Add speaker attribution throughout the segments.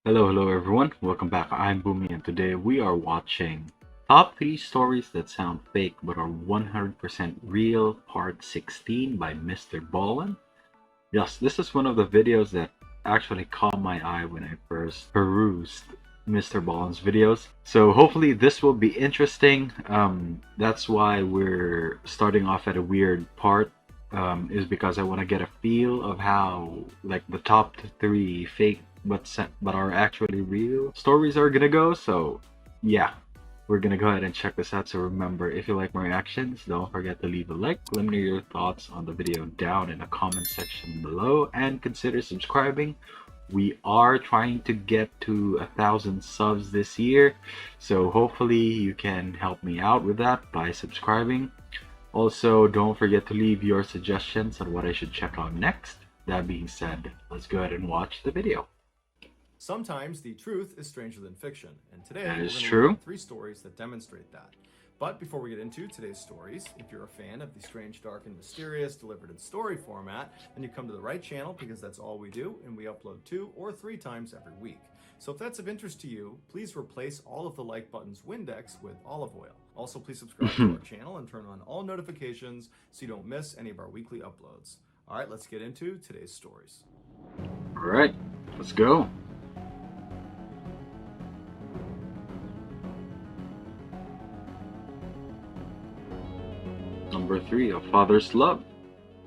Speaker 1: Hello everyone. Welcome back. I'm Bumi, and today we are watching Top 3 Stories That Sound Fake But Are 100% Real, Part 16 by MrBallen. Yes, this is one of the videos that actually caught my eye when I first perused Mr. Ballen's videos. So hopefully this will be interesting. That's why we're starting off at a weird part. Is because I want to get a feel of how like the top three fake but are actually real stories are gonna go. So yeah, we're gonna go ahead and check this out. So remember, if you like my reactions, don't forget to leave a like. Let me know your thoughts on the video down in the comment section below, and consider subscribing. We are trying to get to 1,000 subs this year, so hopefully you can help me out with that by subscribing. Also, don't forget to leave your suggestions on what I should check out next. That being said, let's go ahead and watch the video.
Speaker 2: Sometimes the truth is stranger than fiction, and today
Speaker 1: That
Speaker 2: we're
Speaker 1: is
Speaker 2: going to look
Speaker 1: true.
Speaker 2: at 3 stories that demonstrate that. But before we get into today's stories, if you're a fan of the strange, dark, and mysterious delivered in story format, then you come to the right channel because that's all we do, and we upload 2 or 3 times every week. So if that's of interest to you, please replace all of the like button's Windex with olive oil. Also, please subscribe to our channel and turn on all notifications so you don't miss any of our weekly uploads. All right, let's get into today's stories.
Speaker 1: All right, let's go. Number 3, A Father's Love.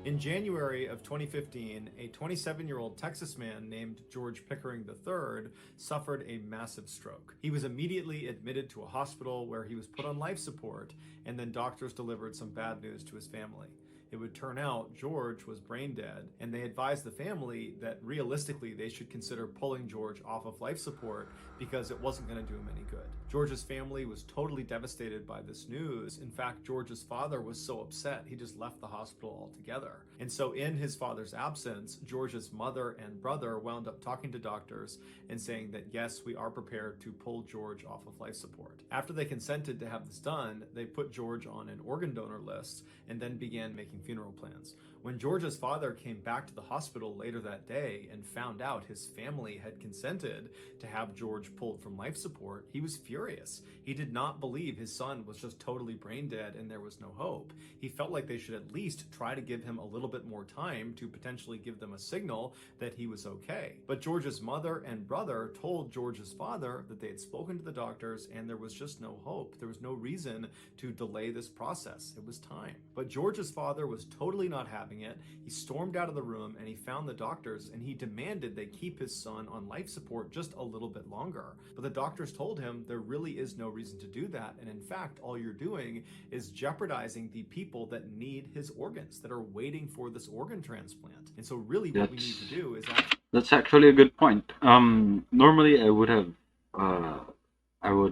Speaker 2: In January of 2015, a 27-year-old Texas man named George Pickering III suffered a massive stroke. He was immediately admitted to a hospital where he was put on life support, and then doctors delivered some bad news to his family. It would turn out George was brain dead, and they advised the family that realistically they should consider pulling George off of life support because it wasn't going to do him any good. George's family was totally devastated by this news. In fact, George's father was so upset he just left the hospital altogether. And so in his father's absence, George's mother and brother wound up talking to doctors and saying that yes, we are prepared to pull George off of life support. After they consented to have this done, they put George on an organ donor list and then began making funeral plans. When George's father came back to the hospital later that day and found out his family had consented to have George pulled from life support, he was furious. He did not believe his son was just totally brain dead and there was no hope. He felt like they should at least try to give him a little bit more time to potentially give them a signal that he was okay. But George's mother and brother told George's father that they had spoken to the doctors and there was just no hope. There was no reason to delay this process. It was time. But George's father was totally not having it. He stormed out of the room and he found the doctors and he demanded they keep his son on life support just a little bit longer. But the doctors told him there really is no reason to do that, and in fact all you're doing is jeopardizing the people that need his organs, that are waiting for this organ transplant. And so really what we need to do is
Speaker 1: That's actually a good point. Normally I would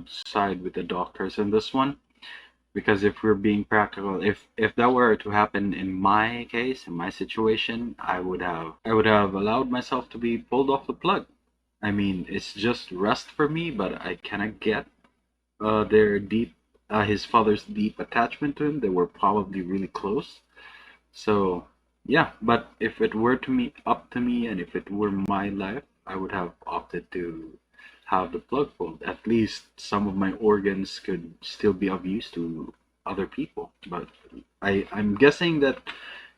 Speaker 1: side with the doctors in this one, because if we're being practical, if that were to happen in my case, in my situation, I would have allowed myself to be pulled off the plug. I mean, it's just rest for me, but I cannot get their deep his father's deep attachment to him. They were probably really close. So yeah, but if it were to me up to me, and if it were my life, I would have opted to have the plug pulled. At least some of my organs could still be of use to other people. But I'm guessing that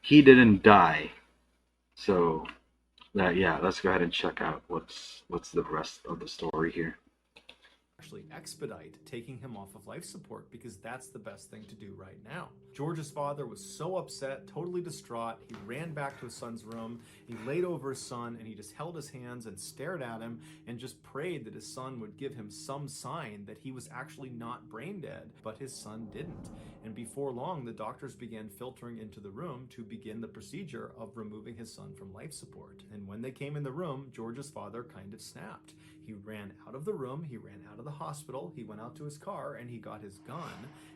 Speaker 1: he didn't die. So yeah, let's go ahead and check out what's the rest of the story here.
Speaker 2: actually expedite taking him off of life support because that's the best thing to do right now. George's father was so upset, totally distraught. He ran back to his son's room. He laid over his son and he just held his hands and stared at him and just prayed that his son would give him some sign that he was actually not brain dead, but his son didn't. And before long, the doctors began filtering into the room to begin the procedure of removing his son from life support. And when they came in the room, George's father kind of snapped. He ran out of the room, he ran out of the hospital, he went out to his car and he got his gun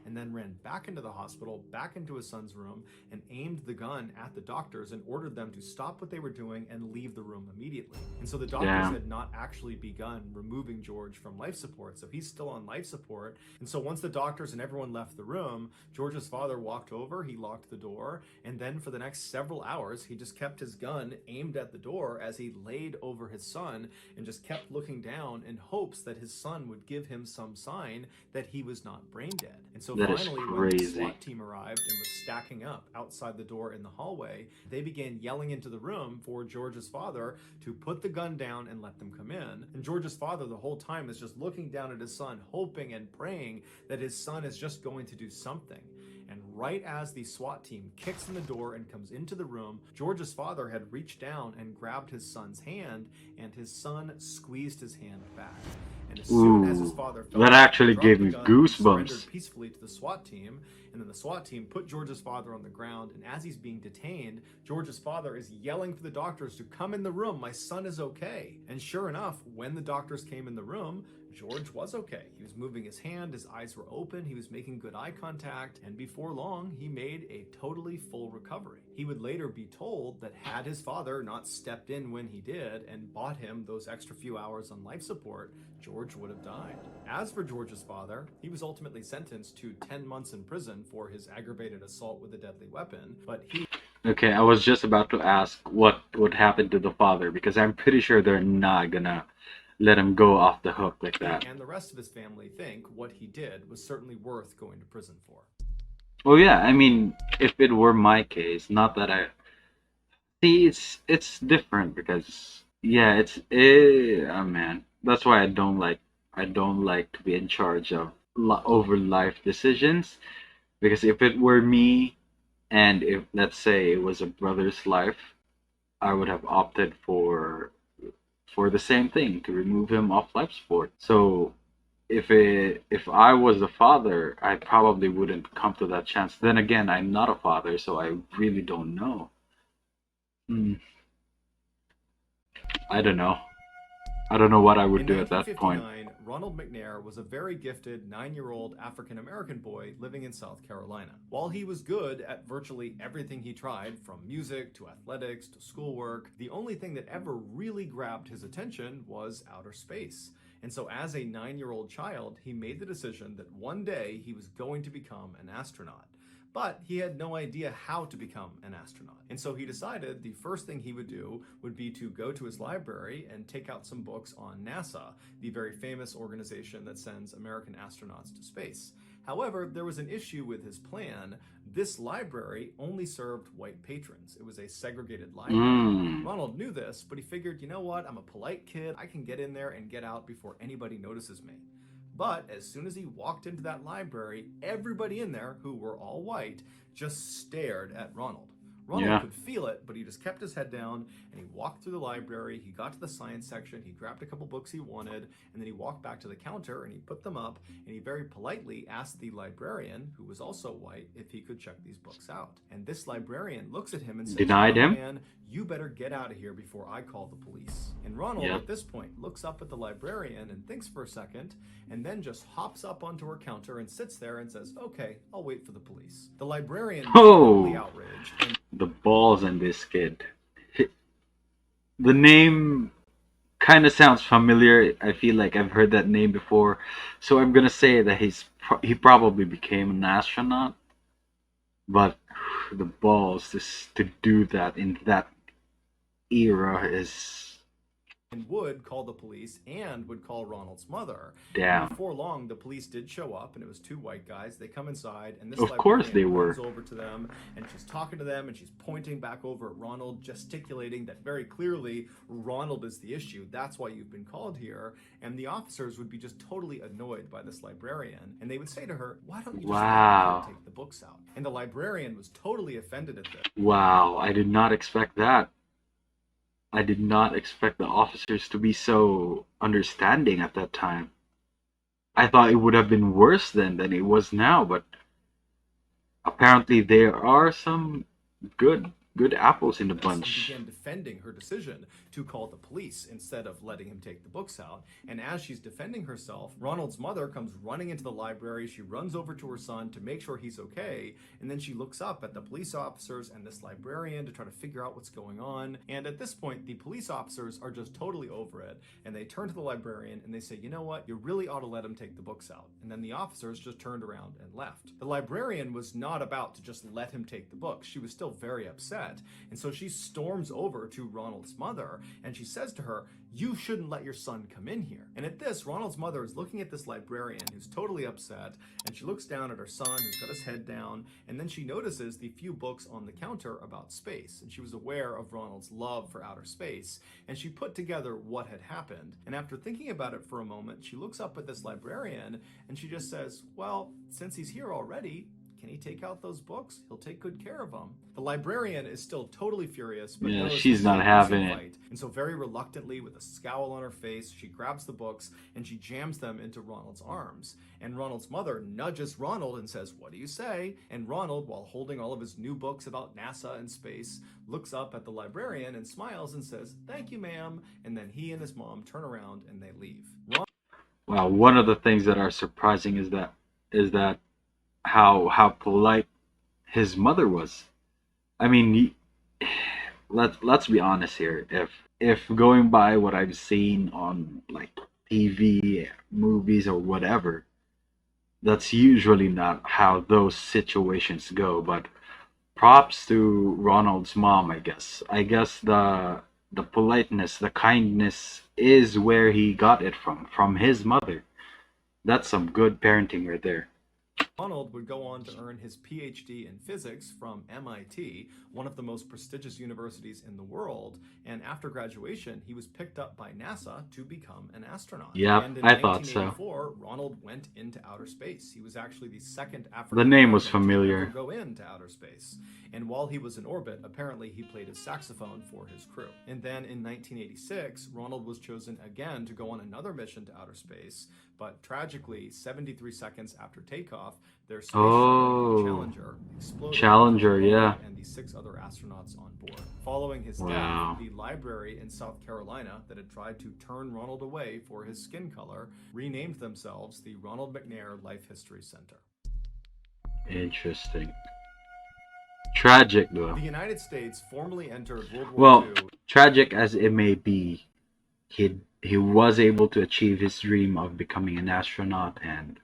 Speaker 2: and then ran back into the hospital, back into his son's room, and aimed the gun at the doctors and ordered them to stop what they were doing and leave the room immediately. And so the doctors had not actually begun removing George from life support, so he's still on life support. And so once the doctors and everyone left the room, George's father walked over, he locked the door, and then for the next several hours, he just kept his gun aimed at the door as he laid over his son and just kept looking down in hopes that his son would give him some sign that he was not brain dead. And so finally, when the SWAT team arrived and was stacking up outside the door in the hallway, they began yelling into the room for George's father to put the gun down and let them come in. And George's father the whole time is just looking down at his son, hoping and praying that his son is just going to do something. And right as the SWAT team kicks in the door and comes into the room, George's father had reached down and grabbed his son's hand, and his son squeezed his hand back. And as soon as his father fell,
Speaker 1: that actually gave me goosebumps.
Speaker 2: Surrendered peacefully to the SWAT team, and then the SWAT team put George's father on the ground, and as he's being detained, George's father is yelling for the doctors to come in the room. My son is okay. And sure enough, when the doctors came in the room, George was okay. He was moving his hand, his eyes were open, he was making good eye contact, and before long, he made a totally full recovery. He would later be told that had his father not stepped in when he did and bought him those extra few hours on life support, George would have died. As for George's father, he was ultimately sentenced to 10 months in prison for his aggravated assault with a deadly weapon, but he...
Speaker 1: Okay, I was just about to ask what would happen to the father, because I'm pretty sure they're not gonna let him go off the hook like that.
Speaker 2: And the rest of his family think what he did was certainly worth going to prison for.
Speaker 1: Well, yeah, I mean, if it were my case, not that I... See, it's different because, yeah, oh man, that's why I don't like to be in charge of over life decisions, because if it were me, and if, let's say, it was a brother's life, I would have opted for the same thing, to remove him off life support. So if I was the father, I probably wouldn't come to that chance. Then again, I'm not a father, so I really don't know. I don't know. I don't know what I would do at that point.
Speaker 2: Ronald McNair was a very gifted 9-year-old African-American boy living in South Carolina. While he was good at virtually everything he tried, from music to athletics to schoolwork, the only thing that ever really grabbed his attention was outer space. And so as a 9-year-old child, he made the decision that one day he was going to become an astronaut. But he had no idea how to become an astronaut. And so he decided the first thing he would do would be to go to his library and take out some books on NASA, the very famous organization that sends American astronauts to space. However, there was an issue with his plan. This library only served white patrons. It was a segregated library. Ronald knew this, but he figured, you know what, I'm a polite kid. I can get in there and get out before anybody notices me. But as soon as he walked into that library, everybody in there, who were all white, just stared at Ronald. Ronald could feel it, but he just kept his head down, and he walked through the library, he got to the science section, he grabbed a couple books he wanted, and then he walked back to the counter, and he put them up, and he very politely asked the librarian, who was also white, if he could check these books out. And this librarian looks at him and says,
Speaker 1: denied him?
Speaker 2: Man, you better get out of here before I call the police. And Ronald, at this point, looks up at the librarian and thinks for a second, and then just hops up onto her counter and sits there and says, okay, I'll wait for the police. The librarian was totally outraged. And
Speaker 1: the balls in this kid. The name kind of sounds familiar. I feel like I've heard that name before. So I'm going to say that he probably became an astronaut. But the balls to do that in that era is...
Speaker 2: And would call the police and would call Ronald's mother.
Speaker 1: Damn.
Speaker 2: And before long, the police did show up, and it was two white guys. They come inside, and this
Speaker 1: of course they were.
Speaker 2: Runs over to them, and she's talking to them, and she's pointing back over at Ronald, gesticulating that very clearly Ronald is the issue. That's why you've been called here. And the officers would be just totally annoyed by this librarian, and they would say to her, "Why don't you just take the books out?" And the librarian was totally offended at this.
Speaker 1: Wow, I did not expect that. I did not expect the officers to be so understanding at that time. I thought it would have been worse then than it was now, but apparently there are some good good apples in the
Speaker 2: And
Speaker 1: bunch.
Speaker 2: began defending her decision to call the police instead of letting him take the books out. And as she's defending herself, Ronald's mother comes running into the library. She runs over to her son to make sure he's okay, and then she looks up at the police officers and this librarian to try to figure out what's going on. And at this point, the police officers are just totally over it, and they turn to the librarian and they say, you know what, you really ought to let him take the books out. And then the officers just turned around and left. The librarian was not about to just let him take the books. She was still very upset, and so she storms over to Ronald's mother and she says to her, you shouldn't let your son come in here. And at this, Ronald's mother is looking at this librarian who's totally upset, and she looks down at her son who's got his head down, and then she notices the few books on the counter about space, and she was aware of Ronald's love for outer space, and she put together what had happened. And after thinking about it for a moment, she looks up at this librarian and she just says, well, since he's here already, can he take out those books? He'll take good care of them. The librarian is still totally furious, but
Speaker 1: Yeah,
Speaker 2: knows
Speaker 1: she's
Speaker 2: that
Speaker 1: not
Speaker 2: she's
Speaker 1: having
Speaker 2: losing
Speaker 1: it.
Speaker 2: fight. And so very reluctantly, with a scowl on her face, she grabs the books and she jams them into Ronald's arms. And Ronald's mother nudges Ronald and says, what do you say? And Ronald, while holding all of his new books about NASA and space, looks up at the librarian and smiles and says, thank you, ma'am. And then he and his mom turn around and they leave.
Speaker 1: Well, one of the things that are surprising is that how polite his mother was. I mean, let's be honest here. If going by what I've seen on like TV, movies, or whatever, that's usually not how those situations go. But props to Ronald's mom, I guess. I guess the politeness, the kindness is where he got it from his mother. That's some good parenting right there.
Speaker 2: Ronald would go on to earn his PhD in physics from MIT, one of the most prestigious universities in the world, and after graduation, he was picked up by NASA to become an astronaut.
Speaker 1: Yeah,
Speaker 2: And in
Speaker 1: I thought so.
Speaker 2: 1984, Ronald went into outer space. He was actually the second
Speaker 1: The
Speaker 2: African
Speaker 1: name was
Speaker 2: American to ever
Speaker 1: familiar.
Speaker 2: go into outer space. And while he was in orbit, apparently he played his saxophone for his crew. And then in 1986, Ronald was chosen again to go on another mission to outer space, but tragically, 73 seconds after takeoff, their space shuttle,
Speaker 1: Oh,
Speaker 2: Challenger, exploded,
Speaker 1: Challenger,
Speaker 2: killing
Speaker 1: yeah.
Speaker 2: Ronald and the 6 other astronauts on board. Following his
Speaker 1: Wow.
Speaker 2: death, the library in South Carolina that had tried to turn Ronald away for his skin color renamed themselves the Ronald McNair Life History Center.
Speaker 1: Interesting. Tragic though.
Speaker 2: The United States formally entered World War
Speaker 1: Well,
Speaker 2: II.
Speaker 1: tragic as it may be, he was able to achieve his dream of becoming an astronaut, and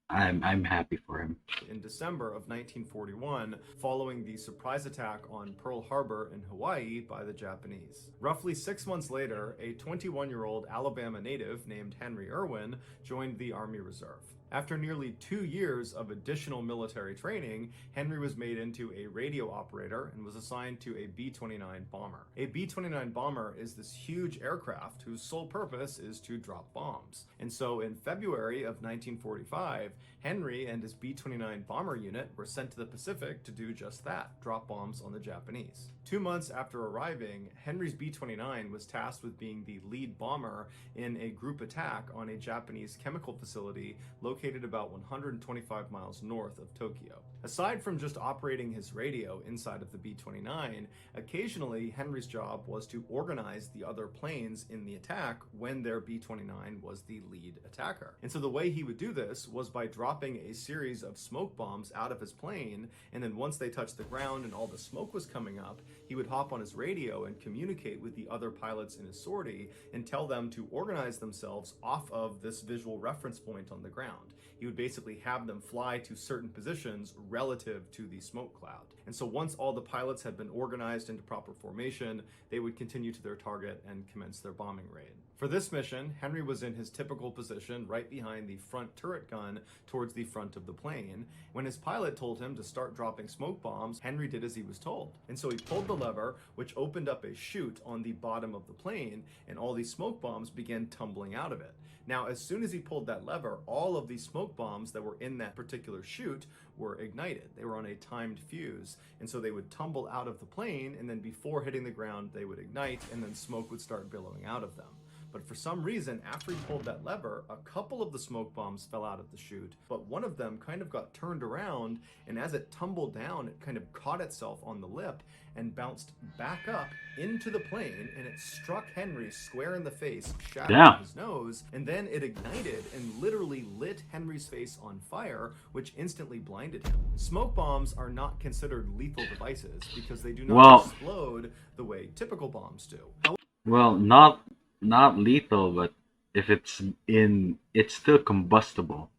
Speaker 1: I'm happy for him.
Speaker 2: In December of 1941, following the surprise attack on Pearl Harbor in Hawaii by the Japanese. Roughly 6 months later, a 21-year-old Alabama native named Henry Irwin joined the Army Reserve. After nearly 2 years of additional military training, Henry was made into a radio operator and was assigned to a B-29 bomber. A B-29 bomber is this huge aircraft whose sole purpose is to drop bombs. And so in February of 1945, Henry and his B-29 bomber unit were sent to the Pacific to do just that, drop bombs on the Japanese. 2 months after arriving, Henry's B-29 was tasked with being the lead bomber in a group attack on a Japanese chemical facility located about 125 miles north of Tokyo. Aside from just operating his radio inside of the B-29, occasionally Henry's job was to organize the other planes in the attack when their B-29 was the lead attacker. And so the way he would do this was by dropping a series of smoke bombs out of his plane, and then once they touched the ground and all the smoke was coming up, he would hop on his radio and communicate with the other pilots in his sortie and tell them to organize themselves off of this visual reference point on the ground. He would basically have them fly to certain positions relative to the smoke cloud. And so once all the pilots had been organized into proper formation, they would continue to their target and commence their bombing raid. For this mission, Henry was in his typical position right behind the front turret gun towards the front of the plane. When his pilot told him to start dropping smoke bombs, Henry did as he was told. And so he pulled the lever, which opened up a chute on the bottom of the plane, and all these smoke bombs began tumbling out of it. Now, as soon as he pulled that lever, all of these smoke bombs that were in that particular chute were ignited. They were on a timed fuse, and so they would tumble out of the plane, and then before hitting the ground, they would ignite, and then smoke would start billowing out of them. But for some reason, after he pulled that lever, a couple of the smoke bombs fell out of the chute, but one of them kind of got turned around, and as it tumbled down, it kind of caught itself on the lip and bounced back up into the plane, and it struck Henry square in the face, shattering his nose, and then it ignited and literally lit Henry's face on fire, which instantly blinded him. Smoke bombs are not considered lethal devices because they do not explode the way typical bombs do.
Speaker 1: Well, not lethal, but if it's still combustible.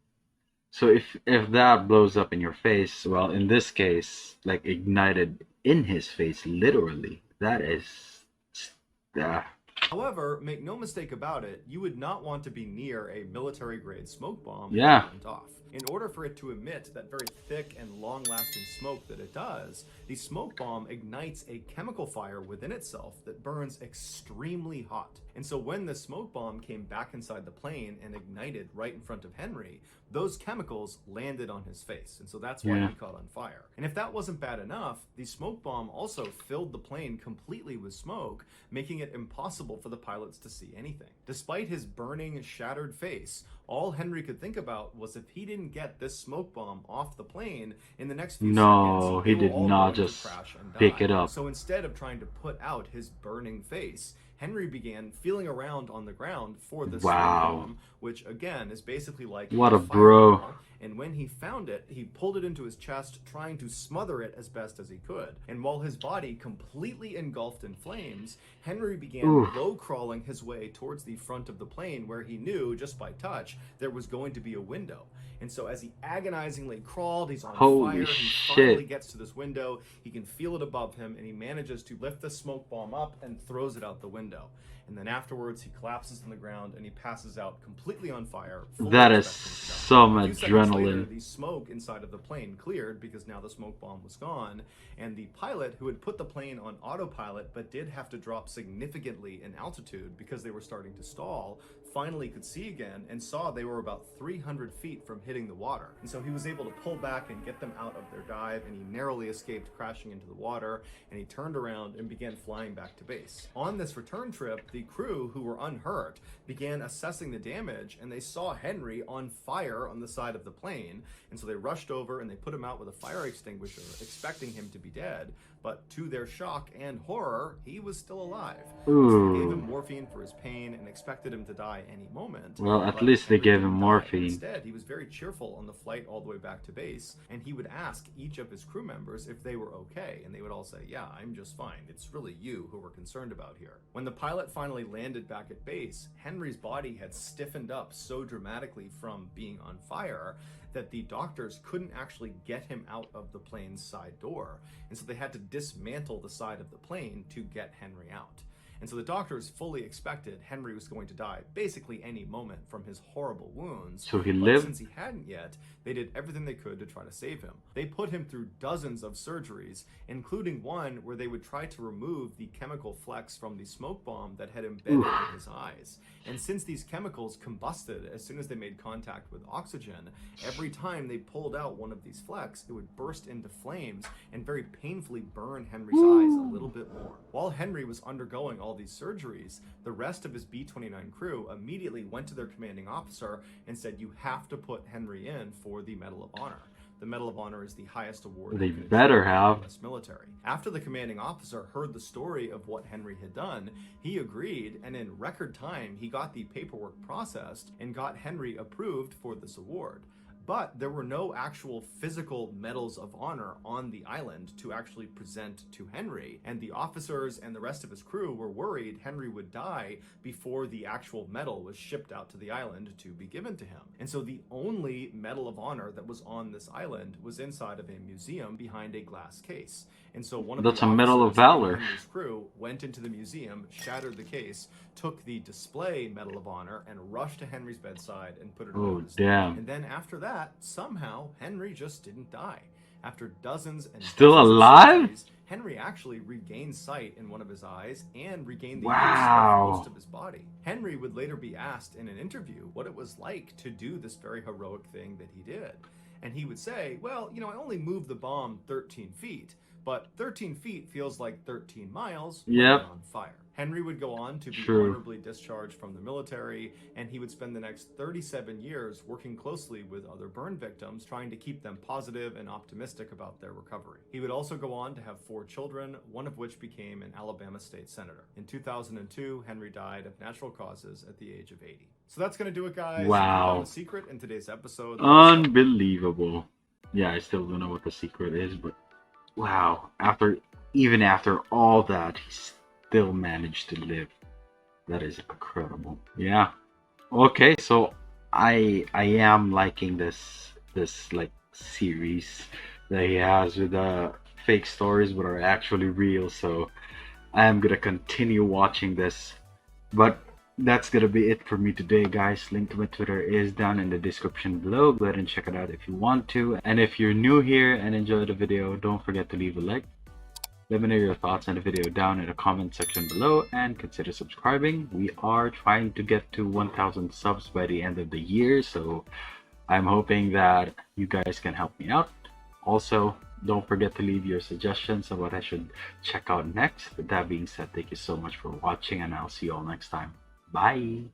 Speaker 1: So if that blows up in your face, well, in this case, like ignited in his face, literally, that is,
Speaker 2: However, make no mistake about it, you would not want to be near a military-grade smoke bomb when
Speaker 1: Yeah.
Speaker 2: it went off. In order for it to emit that very thick and long-lasting smoke that it does, the smoke bomb ignites a chemical fire within itself that burns extremely hot. And so when the smoke bomb came back inside the plane and ignited right in front of Henry, those chemicals landed on his face. And so that's why he caught on fire. And if that wasn't bad enough, the smoke bomb also filled the plane completely with smoke, making it impossible for the pilots to see anything. Despite his burning, shattered face, all Henry could think about was if he didn't get this smoke bomb off the plane in the next few seconds,
Speaker 1: he did not just
Speaker 2: crash and
Speaker 1: pick
Speaker 2: die.
Speaker 1: it up.
Speaker 2: So instead of trying to put out his burning face, Henry began feeling around on the ground for this smoke bomb, which again is basically like
Speaker 1: what a bro.
Speaker 2: fireball. And when he found it, he pulled it into his chest, trying to smother it as best as he could. And while his body completely engulfed in flames, Henry began low-crawling his way towards the front of the plane, where he knew, just by touch, there was going to be a window. And so as he agonizingly crawled, he's on fire, he finally gets to this window, he can feel it above him, and he manages to lift the smoke bomb up and throws it out the window. And then afterwards, he collapses on the ground and he passes out completely on fire.
Speaker 1: That is some adrenaline.
Speaker 2: Later, the smoke inside of the plane cleared because now the smoke bomb was gone, and the pilot who had put the plane on autopilot but did have to drop significantly in altitude because they were starting to stall, finally could see again and saw they were about 300 feet from hitting the water. And so he was able to pull back and get them out of their dive, and he narrowly escaped crashing into the water, and he turned around and began flying back to base. On this return trip, the crew, who were unhurt, began assessing the damage, and they saw Henry on fire on the side of the plane, and so they rushed over and they put him out with a fire extinguisher, expecting him to be dead. But to their shock and horror, he was still alive. So they gave him morphine for his pain and expected him to die any moment.
Speaker 1: Well, at least they gave him morphine.
Speaker 2: Instead, he was very cheerful on the flight all the way back to base, and he would ask each of his crew members if they were okay, and they would all say, "Yeah, I'm just fine. It's really you who we're concerned about here." When the pilot finally landed back at base, Henry's body had stiffened up so dramatically from being on fire that the doctors couldn't actually get him out of the plane's side door. And so they had to dismantle the side of the plane to get Henry out. And so the doctors fully expected Henry was going to die basically any moment from his horrible wounds.
Speaker 1: So he
Speaker 2: but
Speaker 1: lived?
Speaker 2: Since he hadn't yet, they did everything they could to try to save him. They put him through dozens of surgeries, including one where they would try to remove the chemical flecks from the smoke bomb that had embedded in his eyes. And since these chemicals combusted as soon as they made contact with oxygen, every time they pulled out one of these flecks, it would burst into flames and very painfully burn Henry's eyes a little bit more. While Henry was undergoing all these surgeries, the rest of his B-29 crew immediately went to their commanding officer and said, "You have to put Henry in for the Medal of Honor." The Medal of Honor is the highest award
Speaker 1: They
Speaker 2: you can
Speaker 1: better
Speaker 2: achieve in the
Speaker 1: have.
Speaker 2: US military. After the commanding officer heard the story of what Henry had done, he agreed, and in record time, he got the paperwork processed and got Henry approved for this award. But there were no actual physical medals of honor on the island to actually present to Henry, and the officers and the rest of his crew were worried Henry would die before the actual medal was shipped out to the island to be given to him. And so the only Medal of Honor that was on this island was inside of a museum behind a glass case. And so one of
Speaker 1: That's
Speaker 2: the
Speaker 1: a Medal of
Speaker 2: officers
Speaker 1: Valor.
Speaker 2: Henry's crew went into the museum, shattered the case, took the display Medal of Honor, and rushed to Henry's bedside and put it on his neck.
Speaker 1: Damn.
Speaker 2: And then after that, somehow Henry just didn't die. After dozens and
Speaker 1: Still
Speaker 2: dozens of
Speaker 1: alive?
Speaker 2: surgeries, Henry actually regained sight in one of his eyes and regained the
Speaker 1: Wow.
Speaker 2: use of most of his body. Henry would later be asked in an interview what it was like to do this very heroic thing that he did. And he would say, "Well, I only moved the bomb 13 feet, but 13 feet feels like 13 miles when
Speaker 1: Yep.
Speaker 2: you're on fire." Henry would go on to be
Speaker 1: True.
Speaker 2: honorably discharged from the military, and he would spend the next 37 years working closely with other burn victims, trying to keep them positive and optimistic about their recovery. He would also go on to have 4 children, one of which became an Alabama state senator. In 2002, Henry died of natural causes at the age of 80. So that's going to do it, guys.
Speaker 1: Wow.
Speaker 2: We found the secret in today's episode.
Speaker 1: Unbelievable. Yeah, I still don't know what the secret is, but wow. Even after all that, he still managed to live. That is incredible. Yeah. Okay, so I am liking this like series that he has with fake stories but are actually real, so I am gonna continue watching this. But that's gonna be it for me today, guys. Link to my Twitter is down in the description below. Go ahead and check it out if you want to. And if you're new here and enjoyed the video, don't forget to leave a like. Let me know your thoughts on the video down in the comment section below, and consider subscribing. We are trying to get to 1,000 subs by the end of the year, so I'm hoping that you guys can help me out. Also, don't forget to leave your suggestions on what I should check out next. With that being said, thank you so much for watching, and I'll see you all next time. Bye!